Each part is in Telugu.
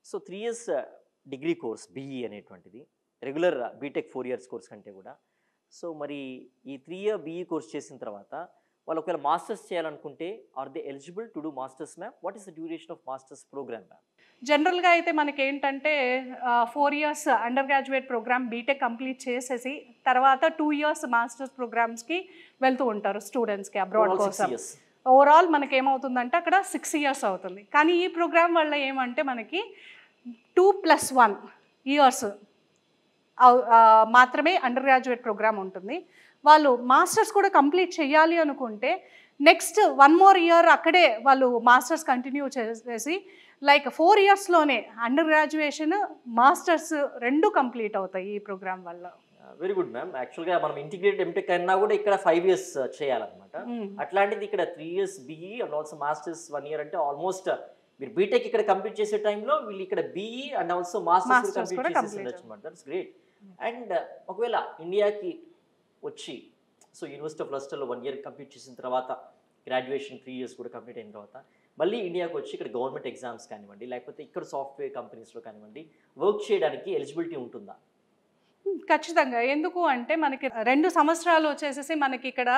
So 3 years degree course BE అనేటువంటిది రెగ్యులర్ బీటెక్ 4 ఇయర్స్ కోర్స్ కంటే కూడా. సో మరి ఈ 3 ఇయర్ బీఈ కోర్స్ చేసిన తర్వాత వాళ్ళు ఒకవేళ మాస్టర్స్ చేయాలనుకుంటే are they eligible to do masters ma'am? What is the duration of masters program ma'am? జనరల్గా అయితే మనకేంటంటే 4 years undergraduate program B Tech complete చేసేసి తర్వాత 2 ఇయర్స్ మాస్టర్స్ ప్రోగ్రామ్స్కి వెళ్తూ ఉంటారు స్టూడెంట్స్కి అబ్రాడ్ కోసం. ఓవరాల్ మనకి ఏమవుతుందంటే అక్కడ 6 ఇయర్స్ అవుతుంది. కానీ ఈ ప్రోగ్రామ్ వల్ల ఏమంటే మనకి 2+1 ఇయర్స్ మాత్రమే అండర్ గ్రాడ్యుయేట్ ప్రోగ్రామ్ ఉంటుంది. వాళ్ళు మాస్టర్స్ కూడా కంప్లీట్ చేయాలి అనుకుంటే నెక్స్ట్ 1 more ఇయర్ అక్కడే వాళ్ళు మాస్టర్స్ కంటిన్యూ చేసేసి లైక్ 4 ఇయర్స్లోనే అండర్ గ్రాడ్యుయేషన్ మాస్టర్స్ రెండు కంప్లీట్ అవుతాయి ఈ ప్రోగ్రామ్ వల్ల. Very good ma'am. యాక్చువల్గా మనం ఇంటిగ్రేటెడ్ ఎంటెక్ అన్నా కూడా ఇక్కడ 5 ఇయర్స్ చేయాలన్నమాట. అట్లాంటిది ఇక్కడ 3 years BE and also masters 1 year అంటే ఆల్మోస్ట్ మీరు బీటెక్ ఇక్కడ కంప్లీట్ చేసే టైంలో వీళ్ళు ఇక్కడ BE and also masters complete చేసేసి అనమాట. That's great. అండ్ ఒకవేళ ఇండియాకి వచ్చి సో యూనివర్సిటీ ఆఫ్ లెస్టర్లో 1 ఇయర్ కంప్లీట్ చేసిన తర్వాత గ్రాడ్యుయేషన్ 3 ఇయర్స్ కూడా కంప్లీట్ అయిన తర్వాత మళ్ళీ ఇండియాకి వచ్చి ఇక్కడ గవర్నమెంట్ ఎగ్జామ్స్ కానివ్వండి లేకపోతే ఇక్కడ సాఫ్ట్వేర్ కంపెనీస్లో కానివ్వండి వర్క్ చేయడానికి ఎలిజిబిలిటీ ఉంటుందా? ఖచ్చితంగా. ఎందుకు అంటే మనకి 2 సంవత్సరాలు వచ్చేసేసి మనకి ఇక్కడ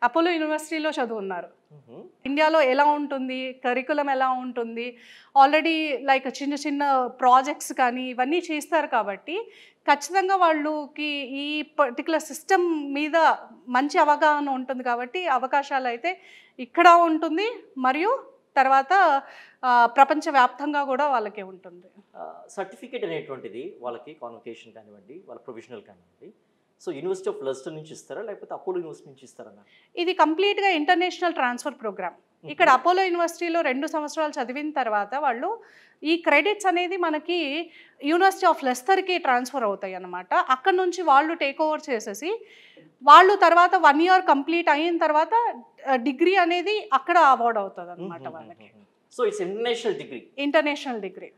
అపోలో యూనివర్సిటీలో చదువున్నారు. ఇండియాలో ఎలా ఉంటుంది, కరికులం ఎలా ఉంటుంది, ఆల్రెడీ లైక్ చిన్న చిన్న ప్రాజెక్ట్స్ కానీ ఇవన్నీ చేస్తారు కాబట్టి ఖచ్చితంగా వాళ్ళకి ఈ పర్టికులర్ సిస్టమ్ మీద మంచి అవగాహన ఉంటుంది కాబట్టి అవకాశాలు అయితే ఇక్కడ ఉంటుంది మరియు తర్వాత ప్రపంచవ్యాప్తంగా కూడా వాళ్ళకి ఉంటుంది. సర్టిఫికేట్ అనేటువంటిది వాళ్ళకి కాన్వకేషన్ కానివ్వండి వాళ్ళ ప్రొఫెషనల్ కానివ్వండి సో యూనివర్సిటీ ఆఫ్ లెస్టర్ నుంచి ఇస్తారా లేకపోతే అపోలో యూనివర్సిటీ నుంచి ఇస్తారా? ఇది కంప్లీట్గా ఇంటర్నేషనల్ ట్రాన్స్ఫర్ ప్రోగ్రామ్. ఇక్కడ అపోలో యూనివర్సిటీలో 2 సంవత్సరాలు చదివిన తర్వాత వాళ్ళు ఈ క్రెడిట్స్ అనేది మనకి యూనివర్సిటీ ఆఫ్ లెస్టర్కి ట్రాన్స్ఫర్ అవుతాయి అన్నమాట. అక్కడ నుంచి వాళ్ళు టేక్ ఓవర్ చేసేసి వాళ్ళు తర్వాత 1 ఇయర్ కంప్లీట్ అయిన తర్వాత డిగ్రీ అనేది అక్కడ అవార్డ్ అవుతుంది అనమాట వాళ్ళకి. So it's international degree. International degree.